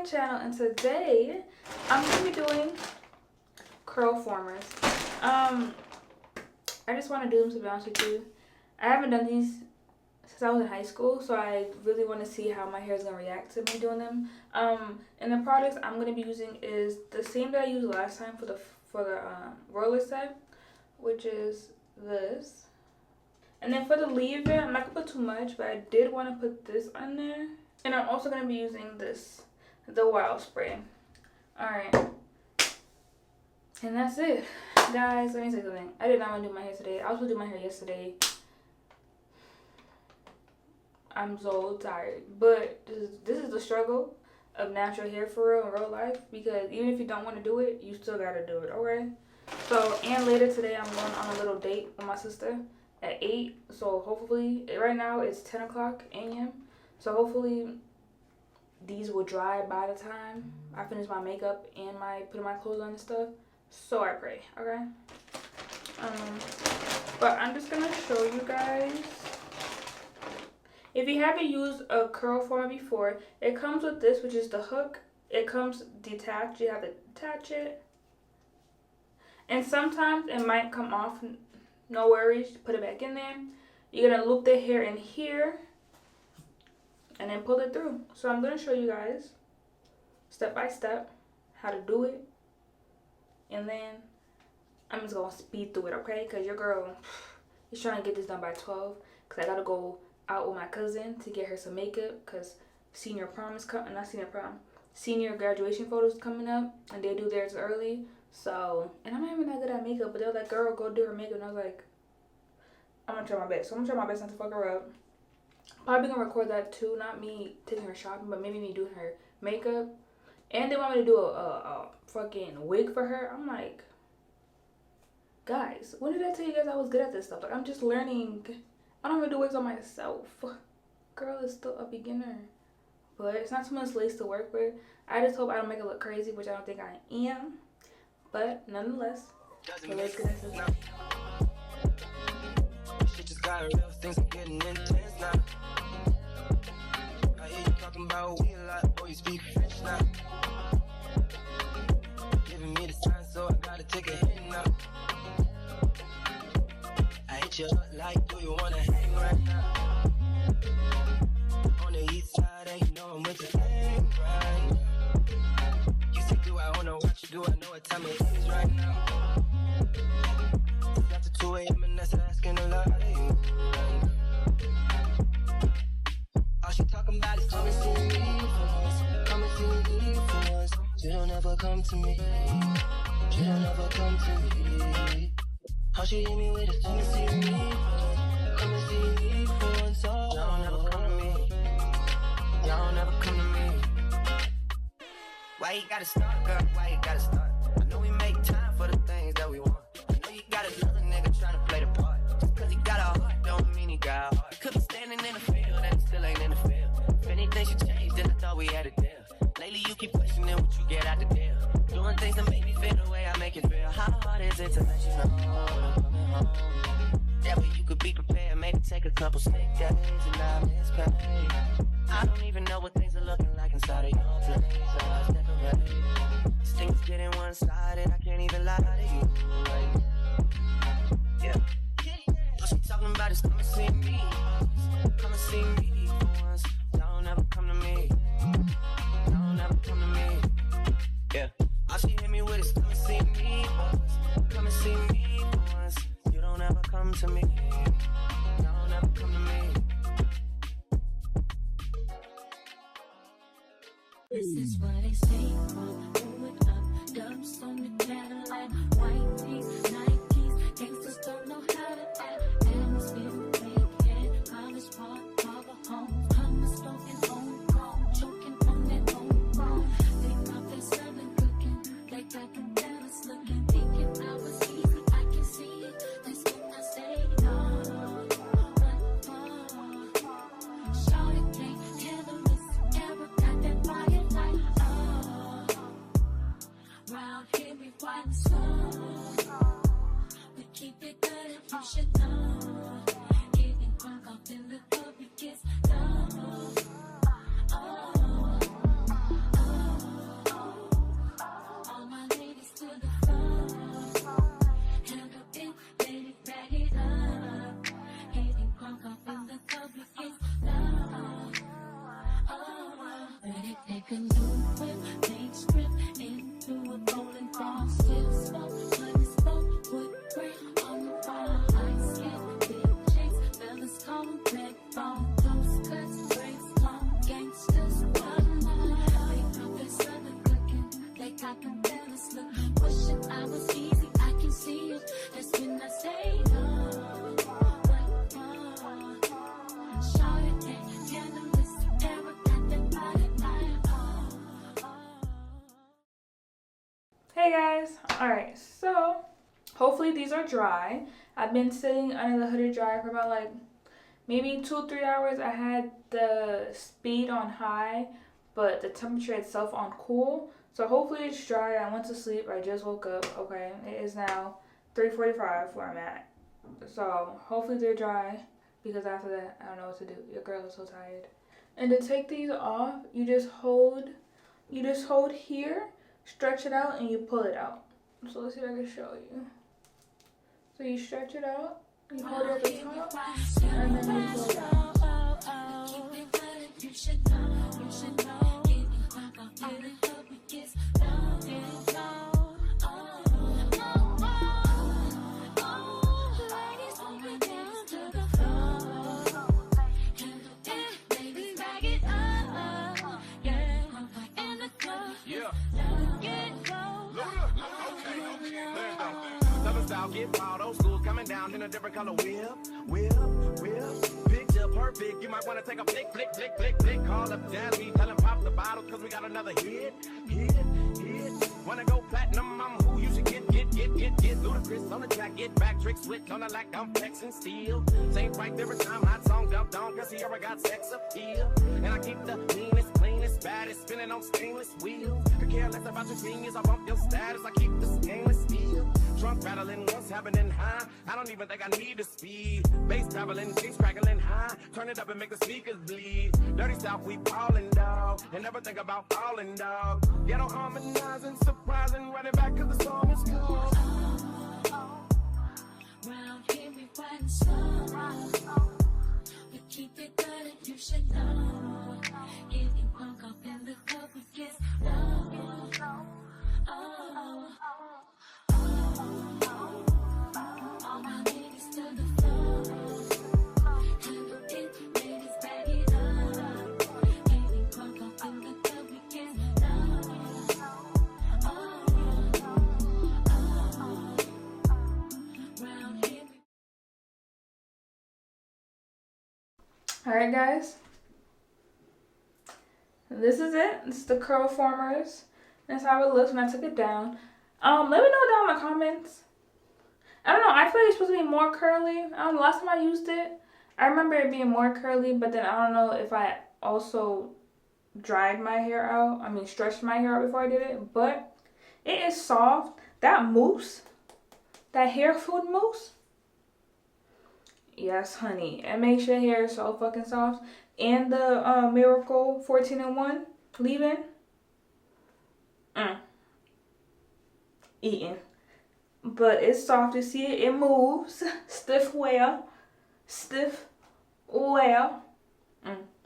channel, and today I'm going to be doing Curlformers. I just want to do them, to be honest with you. I haven't done these since I was in high school, so I really want to see how my hair is going to react to me doing them. And the products I'm going to be using is the same that I used last time for the roller set, which is this. And then for the leave-in, I'm not going to put too much, but I did want to put this on there. And I'm also going to be using this, the Wild Spray. Alright. And that's it. Guys, let me say something. I did not want to do my hair today. I was going to do my hair yesterday. I'm so tired. But this is the struggle of natural hair for real in real life. Because even if you don't want to do it, you still got to do it. Alright? So, and later today, I'm going on a little date with my sister at 8. So, hopefully, right now it's 10 o'clock a.m. So, hopefully, these will dry by the time I finish my makeup and putting my clothes on and stuff. So, I pray. Okay? But I'm just going to show you guys. If you haven't used a Curlformer before, it comes with this, which is the hook. It comes detached. You have to detach it. And sometimes it might come off. No worries. Put it back in there. You're going to loop the hair in here. And then pull it through. So I'm going to show you guys step by step how to do it. And then I'm just going to speed through it, okay? Because your girl is trying to get this done by 12. Because I got to go out with my cousin to get her some makeup. Because senior prom is coming. Not senior prom. Senior graduation photos coming up. And they do theirs early. So, and I'm not even that good at makeup, but they're like, girl, go do her makeup. And I was like, I'm going to try my best. So, I'm going to try my best not to fuck her up. Probably going to record that too. Not me taking her shopping, but maybe me doing her makeup. And they want me to do a fucking wig for her. I'm like, guys, when did I tell you guys I was good at this stuff? Like, I'm just learning. I don't even do wigs on myself. Girl is still a beginner. But it's not too much lace to work with. I just hope I don't make it look crazy, which I don't think I am. But nonetheless, so let's get into this. Shit just got real, things are getting intense now. I hear you talking about we a lot, boy, you speak French now. Giving me the sign, so I gotta take a hit now. I hit you up like, do you wanna hang right now? On the east side, and you know I'm with the thing right now. Do I wanna watch you? Do I know what time it is right now? It's after 2 a.m. and that's asking a lot of you. All she talking about is come and see me for once. Come and see me for once. You don't ever come to me. You don't ever come to me. All she hit me with is come and see me for once. Come and see me for once. Y'all don't ever come to me. Y'all don't ever come to me. Why you gotta start, girl? Why you gotta start? I know we make time for the things that we want. I know you got another nigga trying to play the part. Just cause he got a heart, don't mean he got a heart. He could be standing in the field and he still ain't in the field. If anything should change, then I thought we had a deal. Lately you keep questioning what you get out the deal. Doing things that make me feel the way I make it feel. How hard is it to let you know when I'm coming home? That way you could be prepared, maybe take a couple sick days and not miss pay. I don't even know what things are looking like inside of your place. I was decorated. This thing's getting one-sided. I can't even lie to you. Right? Yeah. All she talking about is come and see me. Come and see me for once. Don't ever come to me. Don't ever come to me. Yeah. All she hit me with is come and see me for once. Come and see me for once. You don't ever come to me. Don't ever come to me. This is what they say, do it up, dubs on the Taliah, white tees, Nikes, gangsters don't know how to act, atmosphere, fake head, college park, harbor home, hummus smoking on call, choking on that own bone, they pop their salad cooking, they got the Dallas looking, thinking I was easy, I can see it, that's when I say no, shout it, can't handle this, ever got that fire. Round here we find the sun. We keep it good and you should know. Getting crunk off in the club, we get down. Oh, oh, oh. guys. Alright, so hopefully these are dry. I've been sitting under the hooded dryer for about like maybe 2-3 hours. I had the speed on high, but the temperature itself on cool. So hopefully it's dry. I went to sleep. I just woke up. Okay, it is now 3:45 where I'm at. So hopefully they're dry, because after that I don't know what to do. Your girl is so tired. And to take these off, you just hold here, stretch it out, and you pull it out. So let's see if I can show you. So you stretch it out, you hold it at the top, and then you pull it out. Get wild, old school coming down in a different color whip. Picture perfect, you might want to take a flick. Call up Jazzy, tell him pop the bottles, cause we got another hit. Wanna go platinum, I'm who you should get. Ludacris on the track, get back, trick switch on the like I'm flexing steel. Same fight every time, hot song dumped on, cause he ever got sex appeal. And I keep the meanest, cleanest, baddest, spinning on stainless wheels. Could care less about your genius, I bump your status, I keep the stainless steel. Drunk battling, what's happening high? I don't even think I need the speed. Bass traveling, things crackling high. Turn it up and make the speakers bleed. Dirty South, we ballin', dog. And never think about falling, dog. Ghetto harmonizing, surprising, running back cause the song is cool. Round here we riding slow. We keep it good and you should know. Getting drunk up in the club, we get low. All my ladies to the floor. Handle it, ladies, back it up. Getting drunk up in the club, we get low. Round here we Alright guys, this is it. This is the Curlformers. That's how it looks when I took it down. Let me know down in the comments. I don't know, I feel like it's supposed to be more curly. I don't know, last time I used it, I remember it being more curly, but then I don't know if I also dried my hair out. I mean, stretched my hair out before I did it, but it is soft. That mousse, that hair food mousse, yes, honey. It makes your hair so fucking soft. And the Miracle 14-in-1 leave-in. Eating. But it's soft. You see it? It moves. Stiff wear.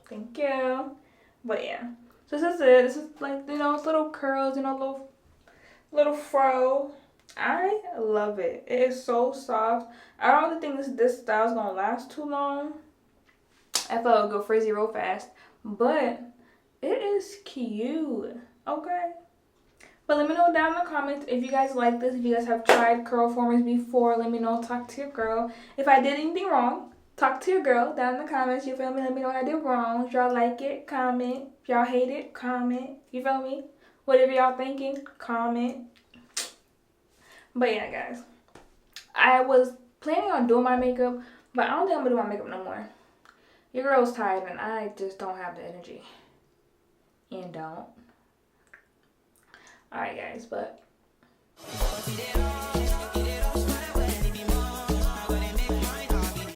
Thank you. But yeah. So this is it. This is like, you know, it's little curls, you know, little fro. I love it. It is so soft. I don't really think this style is gonna last too long. I thought it would go frizzy real fast, but it is cute. Okay. But let me know down in the comments if you guys like this. If you guys have tried Curlformers before, let me know. Talk to your girl. If I did anything wrong, talk to your girl down in the comments. You feel me? Let me know what I did wrong. If y'all like it, comment. If y'all hate it, comment. You feel me? Whatever y'all thinking, comment. But yeah, guys, I was planning on doing my makeup, but I don't think I'm gonna do my makeup no more. Your girl's tired and I just don't have the energy. And don't. Alright guys, but